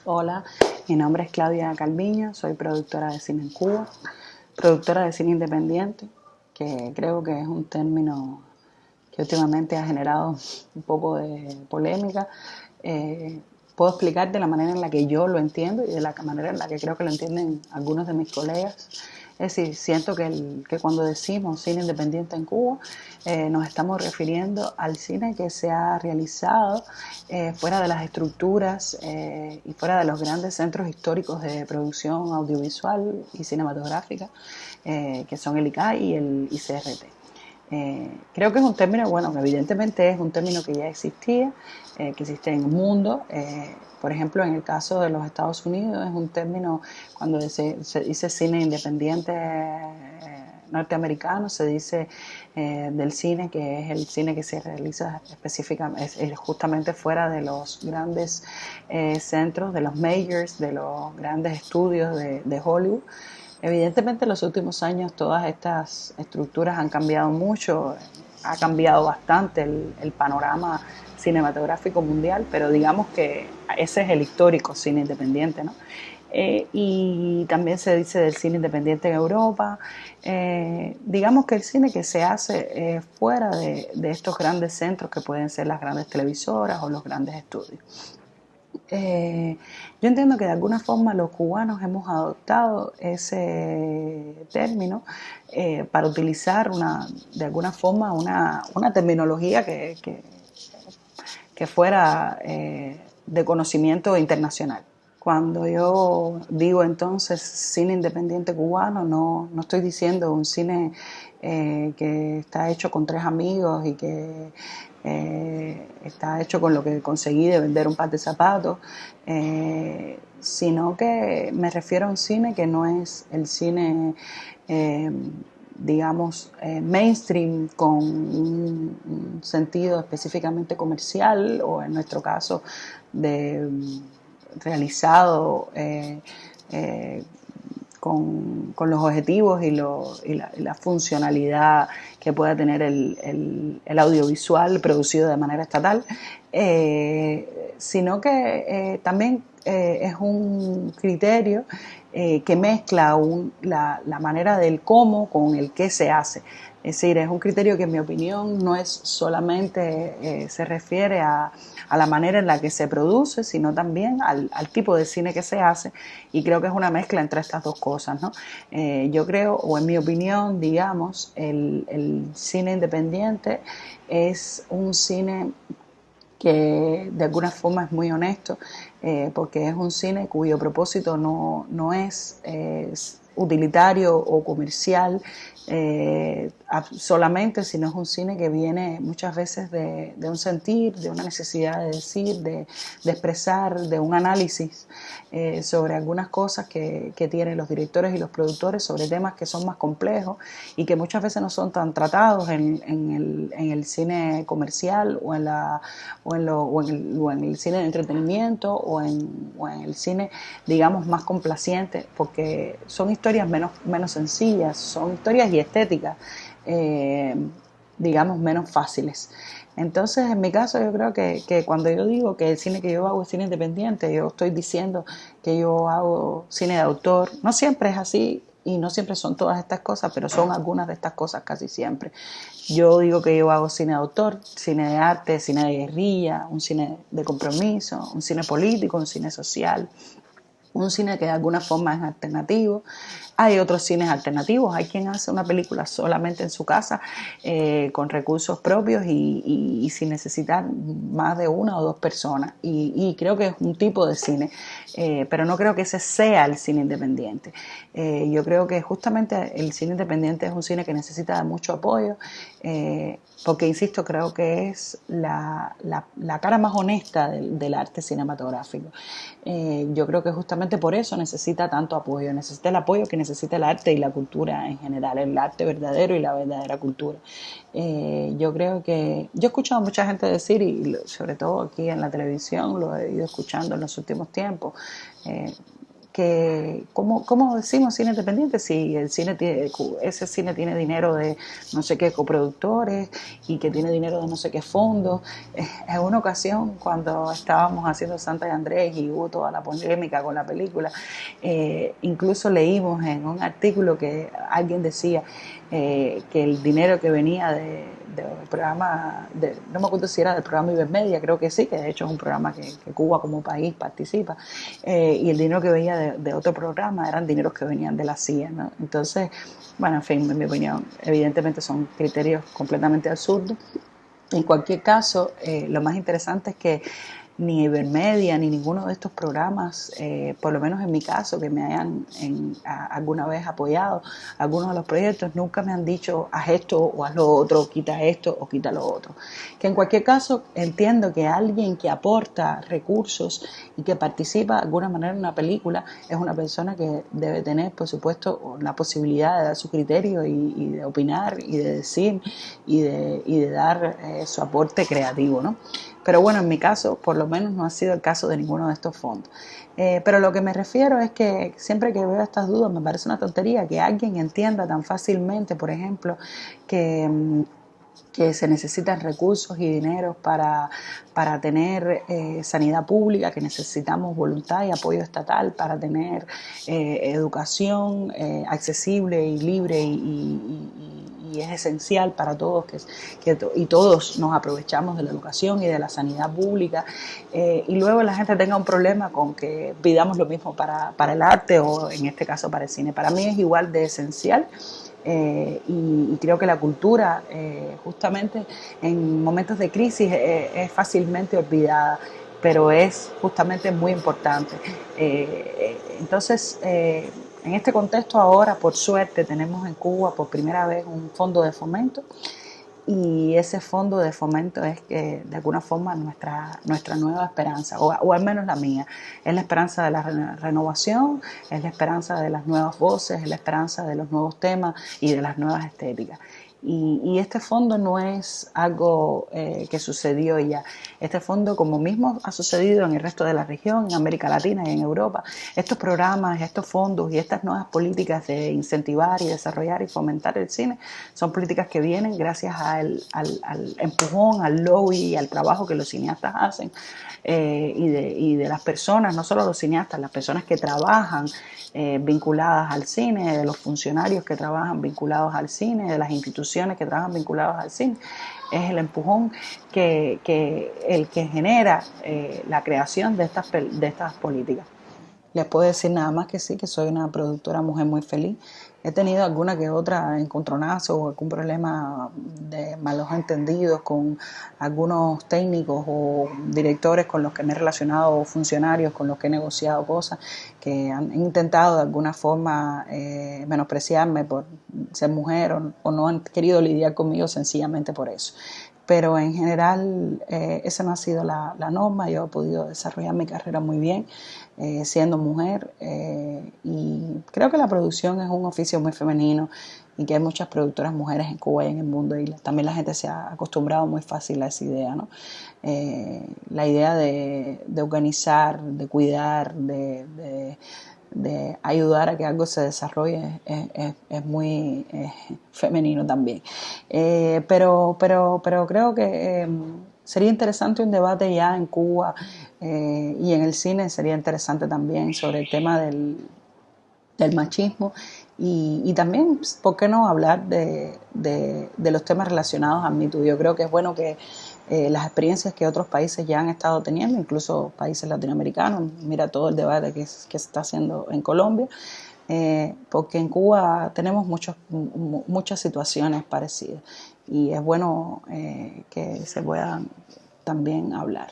Hola, mi nombre es Claudia Calviño, soy productora de cine en Cuba, productora de cine independiente, que creo que es un término que últimamente ha generado un poco de polémica. Eh, Puedo explicar de la manera en la que yo lo entiendo y de la manera en la que creo que lo entienden algunos de mis colegas. Es decir, siento que cuando decimos cine independiente en Cuba, nos estamos refiriendo al cine que se ha realizado fuera de las estructuras y fuera de los grandes centros históricos de producción audiovisual y cinematográfica, que son el ICAI y el ICRT. Creo que es un término, bueno, que evidentemente es un término que ya existía, que existe en el mundo. Por ejemplo, en el caso de los Estados Unidos es un término, cuando se dice cine independiente norteamericano, se dice del cine que es el cine que se realiza específicamente, es justamente fuera de los grandes centros, de los majors, de los grandes estudios de Hollywood. Evidentemente en los últimos años todas estas estructuras han cambiado mucho, ha cambiado bastante el panorama cinematográfico mundial, pero digamos que ese es el histórico cine independiente, ¿no? Y también se dice del cine independiente en Europa. Digamos que el cine que se hace fuera de estos grandes centros que pueden ser las grandes televisoras o los grandes estudios. Yo entiendo que de alguna forma los cubanos hemos adoptado ese término para utilizar de alguna forma una terminología que fuera de conocimiento internacional. Cuando yo digo entonces cine independiente cubano, no estoy diciendo un cine que está hecho con tres amigos y que está hecho con lo que conseguí de vender un par de zapatos, sino que me refiero a un cine que no es el cine eh, digamos, mainstream con un sentido específicamente comercial o en nuestro caso de realizado eh, con los objetivos y la funcionalidad que pueda tener el audiovisual producido de manera estatal, sino que también es un criterio que mezcla la manera del cómo con el qué se hace. Es decir, es un criterio que en mi opinión no es solamente se refiere a la manera en la que se produce, sino también al tipo de cine que se hace, y creo que es una mezcla entre estas dos cosas, ¿no? Yo creo, o en mi opinión, digamos, el cine independiente es un cine que de alguna forma es muy honesto, porque es un cine cuyo propósito no es utilitario o comercial solamente, sino es un cine que viene muchas veces de un sentir, de una necesidad de decir, de expresar, de un análisis sobre algunas cosas que tienen los directores y los productores sobre temas que son más complejos y que muchas veces no son tan tratados en el cine comercial o en el cine de entretenimiento o en el cine, digamos, más complaciente, porque son historias menos sencillas, son historias y estéticas, eh, digamos, menos fáciles. Entonces, en mi caso, yo creo que cuando yo digo que el cine que yo hago es cine independiente, yo estoy diciendo que yo hago cine de autor. No siempre es así y no siempre son todas estas cosas, pero son algunas de estas cosas casi siempre. Yo digo que yo hago cine de autor, cine de arte, cine de guerrilla, un cine de compromiso, un cine político, un cine social, un cine que de alguna forma es alternativo. Hay otros cines alternativos, hay quien hace una película solamente en su casa con recursos propios y sin necesitar más de una o dos personas, y creo que es un tipo de cine, pero no creo que ese sea el cine independiente. Yo creo que justamente el cine independiente es un cine que necesita de mucho apoyo, porque insisto, creo que es la cara más honesta del arte cinematográfico. Yo creo que justamente por eso necesita tanto apoyo, necesita el apoyo que necesita el arte y la cultura en general, el arte verdadero y la verdadera cultura. Yo creo que, yo he escuchado a mucha gente decir, sobre todo aquí en la televisión, lo he ido escuchando en los últimos tiempos, ¿cómo decimos cine independiente? Si el cine tiene, ese cine tiene dinero de no sé qué coproductores y que tiene dinero de no sé qué fondos. En una ocasión, cuando estábamos haciendo Santa y Andrés y hubo toda la polémica con la película, incluso leímos en un artículo que alguien decía que el dinero que venía del programa, no me acuerdo si era del programa Ibermedia, creo que sí, que de hecho es un programa que Cuba como país participa, y el dinero que venía de otro programa eran dineros que venían de la CIA, ¿no? Entonces, bueno, en fin, en mi opinión, evidentemente son criterios completamente absurdos. En cualquier caso, lo más interesante es que ni Ibermedia ni ninguno de estos programas, por lo menos en mi caso, que me hayan alguna vez apoyado algunos de los proyectos, nunca me han dicho haz esto o haz lo otro, quita esto o quita lo otro. Que en cualquier caso entiendo que alguien que aporta recursos y que participa de alguna manera en una película es una persona que debe tener, por supuesto, la posibilidad de dar su criterio y de opinar y de decir y de dar su aporte creativo, ¿no? Pero bueno, en mi caso, por lo menos no ha sido el caso de ninguno de estos fondos. Pero lo que me refiero es que siempre que veo estas dudas me parece una tontería que alguien entienda tan fácilmente, por ejemplo, que que se necesitan recursos y dinero para tener sanidad pública, que necesitamos voluntad y apoyo estatal para tener educación accesible y libre y es esencial para todos y todos nos aprovechamos de la educación y de la sanidad pública, y luego la gente tenga un problema con que pidamos lo mismo para el arte o en este caso para el cine. Para mí es igual de esencial. Y creo que la cultura, justamente en momentos de crisis, es fácilmente olvidada, pero es justamente muy importante. Entonces, en este contexto ahora, por suerte, tenemos en Cuba por primera vez un fondo de fomento y ese fondo de fomento es que de alguna forma nuestra nueva esperanza, o al menos la mía, es la esperanza de la renovación, es la esperanza de las nuevas voces, es la esperanza de los nuevos temas y de las nuevas estéticas. Y este fondo no es algo que sucedió ya. Este fondo, como mismo ha sucedido en el resto de la región, en América Latina y en Europa, estos programas, estos fondos y estas nuevas políticas de incentivar y desarrollar y fomentar el cine son políticas que vienen gracias al empujón, al lobby y al trabajo que los cineastas hacen, y de las personas, no solo los cineastas, las personas que trabajan vinculadas al cine, de los funcionarios que trabajan vinculados al cine, de las instituciones que trabajan vinculadas al cine. Es el empujón el que genera la creación de estas políticas. Les puedo decir nada más que sí, que soy una productora mujer muy feliz. He tenido alguna que otra encontronazo o algún problema de malos entendidos con algunos técnicos o directores con los que me he relacionado o funcionarios con los que he negociado cosas que han intentado de alguna forma menospreciarme por ser mujer o no han querido lidiar conmigo sencillamente por eso. Pero en general esa no ha sido la norma. Yo he podido desarrollar mi carrera muy bien siendo mujer, y creo que la producción es un oficio muy femenino y que hay muchas productoras mujeres en Cuba y en el mundo, y también la gente se ha acostumbrado muy fácil a esa idea, ¿no? La idea de organizar, de cuidar, de ayudar a que algo se desarrolle es muy femenino también. Pero creo que sería interesante un debate ya en Cuba, y en el cine sería interesante también sobre el tema del machismo y también, ¿por qué no hablar de los temas relacionados al Me Too? Yo creo que es bueno que las experiencias que otros países ya han estado teniendo, incluso países latinoamericanos, mira todo el debate que se está haciendo en Colombia, porque en Cuba tenemos muchas situaciones parecidas y es bueno que se puedan también hablar.